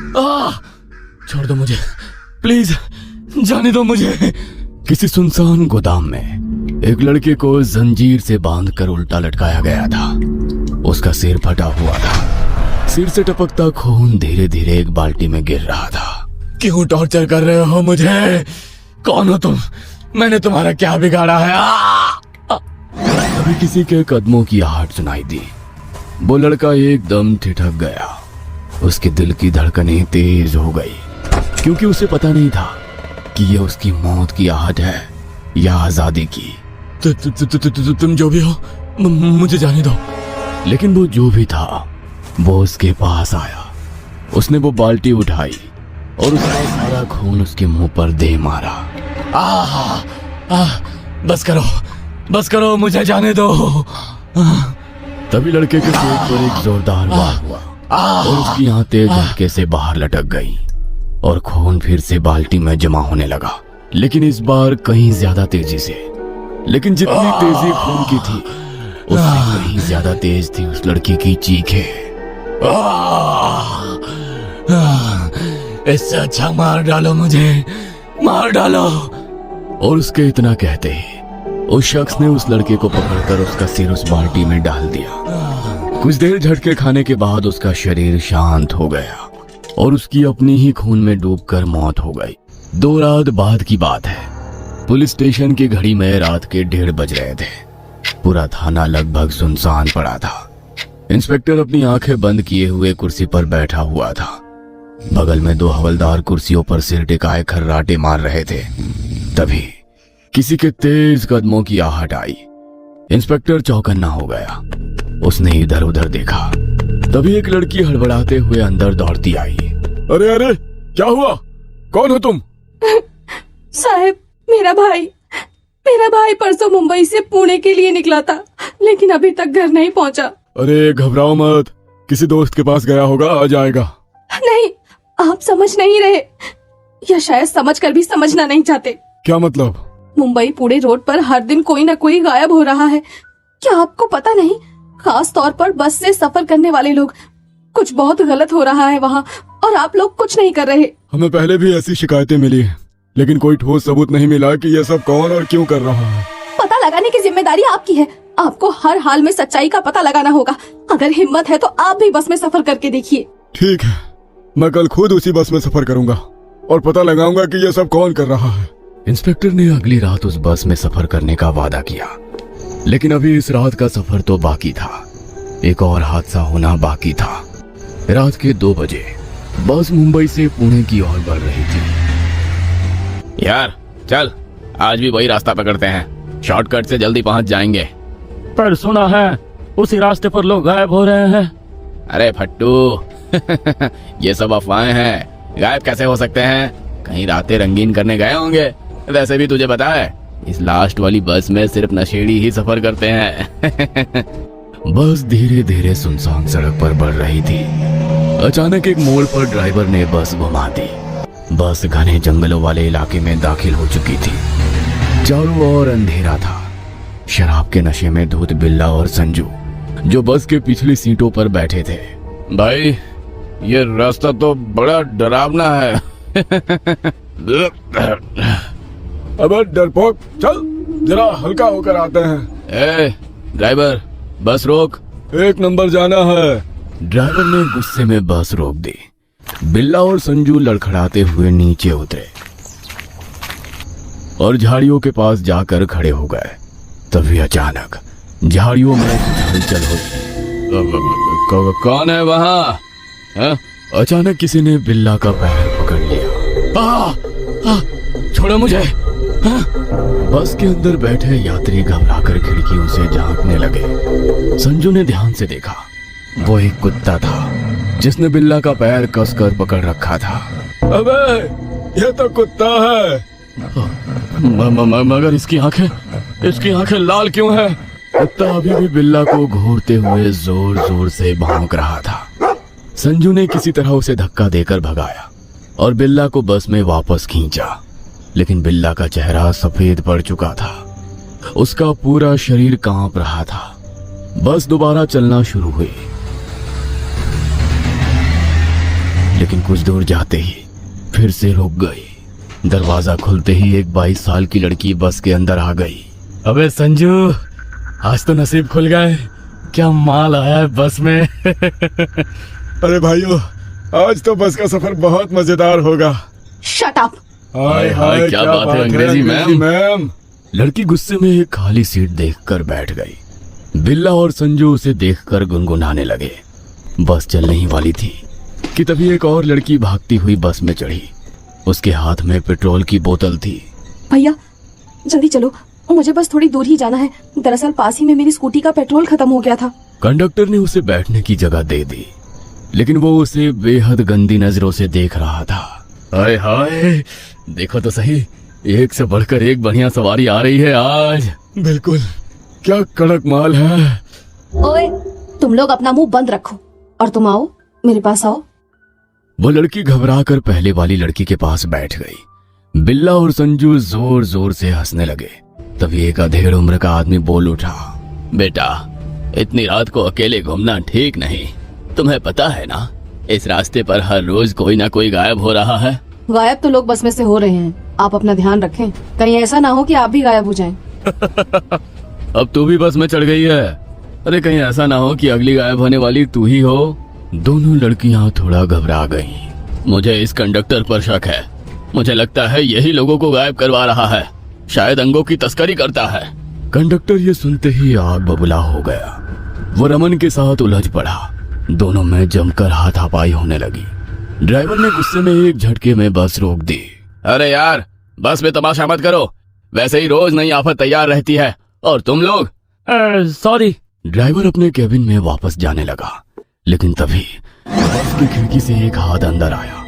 छोड़ दो मुझे, प्लीज जाने दो मुझे। किसी सुनसान गोदाम में एक लड़के को जंजीर से बांधकर उल्टा लटकाया गया था। उसका सिर फटा हुआ था। सिर से टपकता खून धीरे धीरे एक बाल्टी में गिर रहा था। क्यों टॉर्चर कर रहे हो मुझे? कौन हो तुम? मैंने तुम्हारा क्या बिगाड़ा है? अभी किसी के कदमों की आहट सुनाई दी। वो लड़का एकदम ठिठक गया। उसके दिल की धड़कनें तेज हो गई, क्योंकि उसे पता नहीं था कि ये उसकी मौत की आहट है या आजादी की। तुम जो भी हो, मुझे जाने दो। लेकिन वो जो भी था वो उसके पास आया। उसने वो बाल्टी उठाई और उसका सारा खून उसके मुंह पर दे मारा। बस करो, मुझे जाने दो। तभी लड़के के पेट पर एक जोरदार वार हुआ और उसकी आंतें झटके से बाहर लटक गई और खून फिर से बाल्टी में जमा होने लगा, लेकिन इस बार कहीं ज्यादा तेजी से। लेकिन जितनी तेजी खून की थी उससे कहीं ज्यादा तेज थी उस लड़की की चीखें। इससे अच्छा मार डालो मुझे, मार डालो। और उसके इतना कहते ही उस शख्स ने उस लड़के को पकड़कर उसका सिर उस बाल्टी में डाल दिया। कुछ देर झटके खाने के बाद उसका शरीर शांत हो गया और उसकी अपनी ही खून में डूबकर मौत हो गई। 2 रात बाद की बात है। पुलिस स्टेशन की घड़ी में रात के 1:30 बज रहे थे। पूरा थाना लगभग सुनसान पड़ा था। इंस्पेक्टर अपनी आंखें बंद किए हुए कुर्सी पर बैठा हुआ था। बगल में 2 हवलदार कुर्सियों पर सिर टिकाए खर्राटे मार रहे थे। तभी किसी के तेज कदमों की आहट आई। इंस्पेक्टर चौकन्ना हो गया। उसने इधर उधर देखा। तभी एक लड़की हड़बड़ाते हुए अंदर दौड़ती आई। अरे अरे, क्या हुआ? कौन हो तुम? साहब, मेरा भाई परसों मुंबई से पुणे के लिए निकला था, लेकिन अभी तक घर नहीं पहुंचा। अरे घबराओ मत, किसी दोस्त के पास गया होगा, आ जाएगा। नहीं, आप समझ नहीं रहे, या शायद समझकर भी समझना नहीं चाहते। क्या मतलब? मुंबई पुणे रोड पर हर दिन कोई न कोई गायब हो रहा है। क्या आपको पता नहीं? खास तौर पर बस से सफर करने वाले लोग। कुछ बहुत गलत हो रहा है वहाँ, और आप लोग कुछ नहीं कर रहे। हमें पहले भी ऐसी शिकायतें मिली हैं, लेकिन कोई ठोस सबूत नहीं मिला कि यह सब कौन और क्यों कर रहा है। पता लगाने की जिम्मेदारी आपकी है। आपको हर हाल में सच्चाई का पता लगाना होगा। अगर हिम्मत है तो आप भी बस में सफर करके देखिए। ठीक है, मैं कल खुद उसी बस में सफर करूंगा और पता लगाऊंगा कि यह सब कौन कर रहा है। इंस्पेक्टर ने अगली रात उस बस में सफर करने का वादा किया, लेकिन अभी इस रात का सफर तो बाकी था। एक और हादसा होना बाकी था। रात के 2 बजे बस मुंबई से पुणे की ओर बढ़ रही थी। यार चल, आज भी वही रास्ता पकड़ते हैं, शॉर्टकट से जल्दी पहुंच जाएंगे। पर सुना है उसी रास्ते पर लोग गायब हो रहे हैं। अरे फट्टू, ये सब अफवाहें हैं। गायब कैसे हो सकते हैं? कहीं रातें रंगीन करने गए होंगे। वैसे भी तुझे पता है, इस लास्ट वाली बस में सिर्फ नशेड़ी ही सफर करते हैं। बस धीरे धीरे सुनसान सड़क पर बढ़ रही थी। अचानक एक मोड़ पर ड्राइवर ने बस घुमा दी। बस घने जंगलों वाले इलाके में दाखिल हो चुकी थी। चारों ओर अंधेरा था। शराब के नशे में धूत बिल्ला और संजू, जो बस के पिछली सीटों पर बैठे थे। भाई, ये रास्ता तो बड़ा डरावना है। अबे डरपोक, चल जरा हल्का होकर आते हैं। ए ड्राइवर, बस रोक। 1 नंबर जाना है। ड्राइवर ने गुस्से में बस रोक दी। बिल्ला और संजू लड़खड़ाते हुए नीचे उतरे और झाड़ियों के पास जाकर खड़े हो गए। तभी अचानक झाड़ियों में हलचल हुई। कौन है वहाँ? अचानक किसी ने बिल्ला का पैर पकड़ लिया। छोड़ो मुझे। बस के अंदर बैठे यात्री घबराकर खिड़कियों से झांकने लगे। संजू ने ध्यान से देखा। वो एक कुत्ता था जिसने बिल्ला का पैर कसकर पकड़ रखा था। अबे, ये तो कुत्ता है। मगर इसकी आंखें लाल क्यों है? कुत्ता अभी भी बिल्ला को घूरते हुए जोर जोर से भौंक रहा था। संजू ने किसी तरह उसे धक्का देकर भगाया और बिल्ला को बस में वापस खींचा, लेकिन बिल्ला का चेहरा सफेद पड़ चुका था। उसका पूरा शरीर कांप रहा था। बस दोबारा चलना शुरू हुई। लेकिन कुछ दूर जाते ही फिर से रुक गई। दरवाजा खुलते ही एक 22 साल की लड़की बस के अंदर आ गई। अबे संजू, आज तो नसीब खुल गए, क्या माल आया है बस में। अरे भाइयों, आज तो बस का सफर बहुत मजेदार होगा। Shut up. हाय हाय, क्या बात है अंग्रेजी मैम। लड़की गुस्से में एक खाली सीट देखकर बैठ गई। बिल्ला और संजू उसे देखकर गुनगुनाने लगे। बस चलने ही वाली थी कि तभी एक और लड़की भागती हुई बस में चढ़ी। उसके हाथ में पेट्रोल की बोतल थी। भैया जल्दी चलो, मुझे बस थोड़ी दूर ही जाना है। दरअसल पास ही में मेरी स्कूटी का पेट्रोल खत्म हो गया था। कंडक्टर ने उसे बैठने की जगह दे दी, लेकिन वो उसे बेहद गंदी नजरों से देख रहा था। हाय हाय, देखो तो सही, एक से बढ़कर एक बढ़िया सवारी आ रही है आज। बिल्कुल, क्या कड़क माल है। ओए, तुम लोग अपना मुंह बंद रखो और तुम आओ, मेरे पास आओ। वो लड़की घबरा कर पहले वाली लड़की के पास बैठ गई। बिल्ला और संजू जोर जोर से हंसने लगे। तभी एक अधेड़ उम्र का आदमी बोल उठा, बेटा, इतनी रात को अकेले घूमना ठीक नहीं। तुम्हें पता है ना, इस रास्ते पर हर रोज कोई ना कोई गायब हो रहा है। गायब तो लोग बस में से हो रहे हैं, आप अपना ध्यान रखें, कहीं ऐसा ना हो कि आप भी गायब हो जाएं। अब तू भी बस में चढ़ गई है। अरे कहीं ऐसा ना हो कि अगली गायब होने वाली तू ही हो। दोनों लड़कियां थोड़ा घबरा गईं। मुझे इस कंडक्टर पर शक है। मुझे लगता है यही लोगों को गायब करवा रहा है। शायद अंगों की तस्करी करता है। कंडक्टर ये सुनते ही आग बबूला हो गया। वो रमन के साथ उलझ पड़ा। दोनों में जमकर हाथापाई होने लगी। ड्राइवर ने गुस्से में एक झटके में बस रोक दी। अरे यार, बस में तमाशा मत करो। वैसे ही रोज नई आफत तैयार रहती है, और तुम लोग। सॉरी। ड्राइवर अपने केबिन में वापस जाने लगा, लेकिन तभी बस की खिड़की से एक हाथ अंदर आया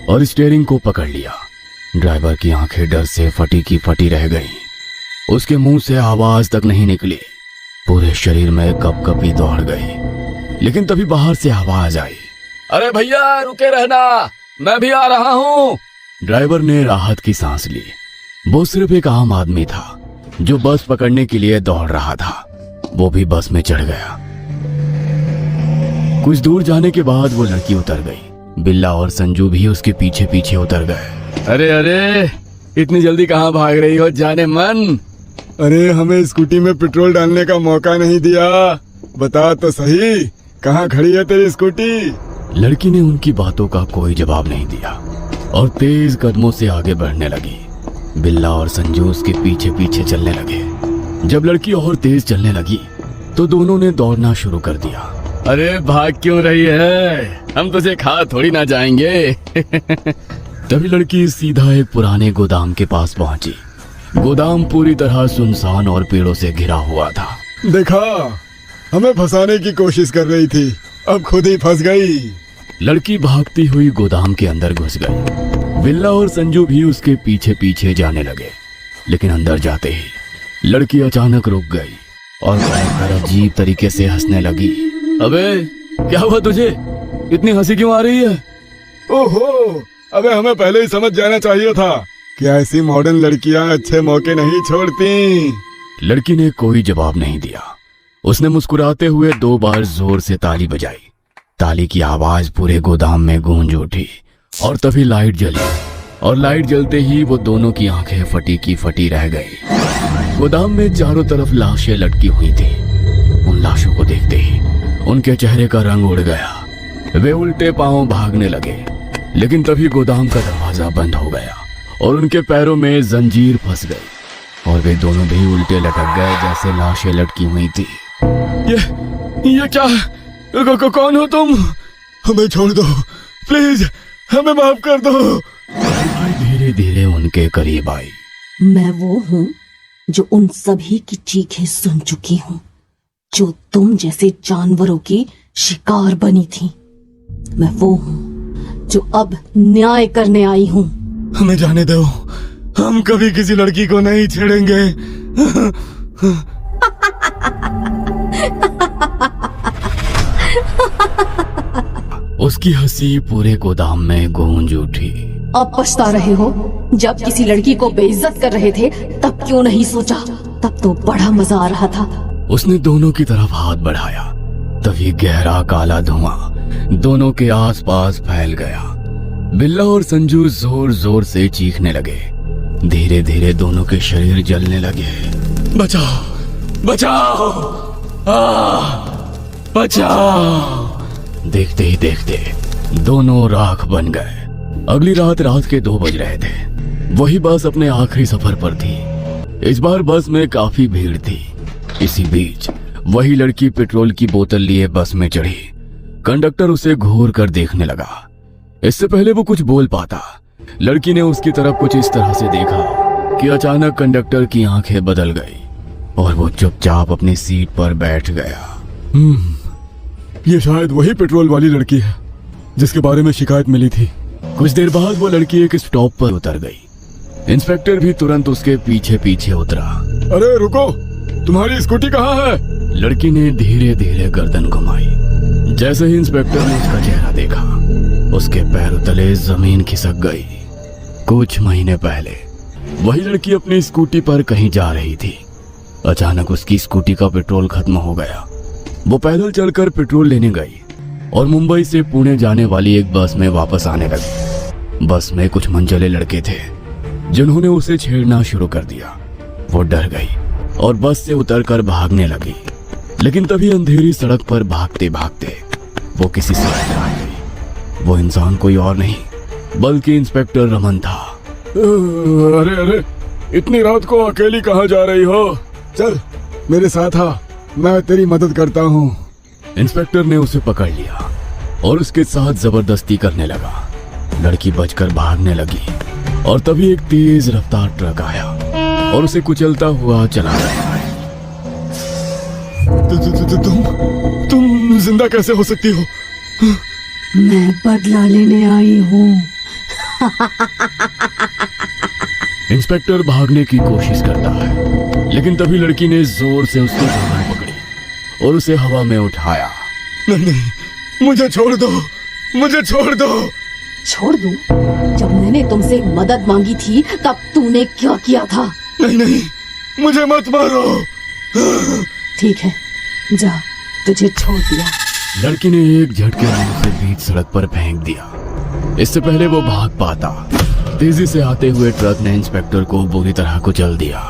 और स्टीयरिंग को पकड़ लिया। ड्राइवर की आंखें डर से फटी की फटी रह गईं। उसके मुंह से आवाज तक नहीं निकली। पूरे शरीर में कपकपी दौड़ गई। लेकिन तभी बाहर से आवाज आई, अरे भैया रुके रहना, मैं भी आ रहा हूँ। ड्राइवर ने राहत की सांस ली। वो सिर्फ एक आम आदमी था जो बस पकड़ने के लिए दौड़ रहा था। वो भी बस में चढ़ गया। कुछ दूर जाने के बाद वो लड़की उतर गई। बिल्ला और संजू भी उसके पीछे पीछे उतर गए। अरे अरे, इतनी जल्दी कहाँ भाग रही हो जाने मन। अरे हमें स्कूटी में पेट्रोल डालने का मौका नहीं दिया। बता तो सही, कहाँ खड़ी है तेरी स्कूटी। लड़की ने उनकी बातों का कोई जवाब नहीं दिया और तेज कदमों से आगे बढ़ने लगी। बिल्ला और संजू उसके पीछे पीछे चलने लगे। जब लड़की और तेज चलने लगी तो दोनों ने दौड़ना शुरू कर दिया। अरे भाग क्यों रही है, हम तुझे खा थोड़ी ना जाएंगे। तभी लड़की सीधा एक पुराने गोदाम के पास पहुंची। गोदाम पूरी तरह सुनसान और पेड़ों से घिरा हुआ था। देखा, हमें फंसाने की कोशिश कर रही थी, अब खुद ही फंस गई। लड़की भागती हुई गोदाम के अंदर घुस गई। बिल्ला और संजू भी उसके पीछे पीछे जाने लगे। लेकिन अंदर जाते ही लड़की अचानक रुक गई और भयंकर अजीब तरीके से हंसने लगी। अबे क्या हुआ तुझे, इतनी हंसी क्यों आ रही है। ओहो, अबे हमें पहले ही समझ जाना चाहिए था कि ऐसी मॉडर्न लड़कियां अच्छे मौके नहीं छोड़ती। लड़की ने कोई जवाब नहीं दिया। उसने मुस्कुराते हुए 2 बार जोर से ताली बजाई। ताली की आवाज पूरे गोदाम में गूंज उठी और तभी लाइट जली और लाइट जलते ही वो दोनों की आंखें फटी की फटी रह गई। गोदाम में चारों तरफ लाशें लटकी हुई थी। उन लाशों को देखते ही उनके चेहरे का रंग उड़ गया। वे उल्टे पांव भागने लगे, लेकिन तभी गोदाम का दरवाजा बंद हो गया और उनके पैरों में जंजीर फंस गई और वे दोनों भी उल्टे लटक गए जैसे लाशें लटकी हुई थी। ये क्या, कौन हो तुम। हमें छोड़ दो प्लीज, हमें माफ कर दो। धीरे धीरे उनके करीब आई। मैं वो हूँ जो उन सभी की चीखें सुन चुकी हूँ जो तुम जैसे जानवरों की शिकार बनी थी। मैं वो हूँ जो अब न्याय करने आई हूँ। हमें जाने दो, हम कभी किसी लड़की को नहीं छेड़ेंगे। उसकी हंसी पूरे गोदाम में गूंज उठी। अब पछता रहे हो, जब किसी लड़की को बेइज्जत कर रहे थे तब क्यों नहीं सोचा, तब तो बड़ा मजा आ रहा था। उसने दोनों की तरफ हाथ बढ़ाया। तभी गहरा काला धुआं दोनों के आसपास फैल गया बिल्ला और संजू जोर जोर से चीखने लगे। धीरे धीरे दोनों के शरीर जलने लगे। बचाओ बचाओ बचाओ। देखते ही देखते दोनों राख बन गए। अगली रात के 2 बज रहे थे। वही बस अपने आखिरी सफर पर थी। इस बार बस में काफी भीड़ थी। इसी बीच वही लड़की पेट्रोल की बोतल लिए बस में चढ़ी। कंडक्टर उसे घूर कर देखने लगा। इससे पहले वो कुछ बोल पाता, लड़की ने उसकी तरफ कुछ इस तरह से देखा कि अचानक कंडक्टर की आंखें बदल गई और वो चुपचाप अपनी सीट पर बैठ गया। ये शायद वही पेट्रोल वाली लड़की है जिसके बारे में शिकायत मिली थी। कुछ देर बाद वो लड़की एक स्टॉप पर उतर गई। इंस्पेक्टर भी तुरंत उसके पीछे पीछे उतरा। अरे रुको, तुम्हारी स्कूटी कहाँ है? लड़की ने धीरे धीरे गर्दन घुमाई। जैसे ही इंस्पेक्टर ने उसका चेहरा देखा, उसके पैरों तले जमीन खिसक गई। कुछ महीने पहले वही लड़की अपनी स्कूटी पर कहीं जा रही थी। अचानक उसकी स्कूटी का पेट्रोल खत्म हो गया। वो पैदल चलकर पेट्रोल लेने गई और मुंबई से पुणे जाने वाली एक बस में वापस आने लगी। बस में कुछ मनचले लड़के थे जिन्होंने उसे छेड़ना शुरू कर दिया। वो डर गई और बस से उतरकर भागने लगी। लेकिन तभी अंधेरी सड़क पर भागते भागते वो किसी सड़क पर आ गई। वो इंसान कोई और नहीं बल्कि इंस्पेक्टर रमन था। अरे अरे, इतनी रात को अकेली कहाँ जा रही हो? चल मेरे साथ आ, मैं तेरी मदद करता हूँ। इंस्पेक्टर ने उसे पकड़ लिया और उसके साथ जबरदस्ती करने लगा। लड़की बचकर भागने लगी और तभी एक तेज रफ्तार ट्रक आया और उसे कुचलता हुआ चला गया। तुम जिंदा कैसे हो सकती हो? मैं बदला लेने आई हूँ। इंस्पेक्टर भागने की कोशिश करता है, लेकिन तभी लड़की ने जोर से उसकी कमर पकड़ी और उसे हवा में उठाया। नहीं, मुझे छोड़ दो, मुझे छोड़ दो। छोड़ दूं? जब मैंने तुमसे मदद मांगी थी तब तूने क्या किया था? नहीं नहीं, मुझे मत मारो। ठीक है, जा, तुझे छोड़ दिया। लड़की ने एक झटके में उसे बीच सड़क पर फेंक दिया। इससे पहले वो भाग पाता, तेजी से आते हुए ट्रक ने इंस्पेक्टर को बुरी तरह कुचल दिया।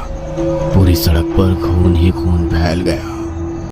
पूरी सड़क पर खून ही खून फैल गया।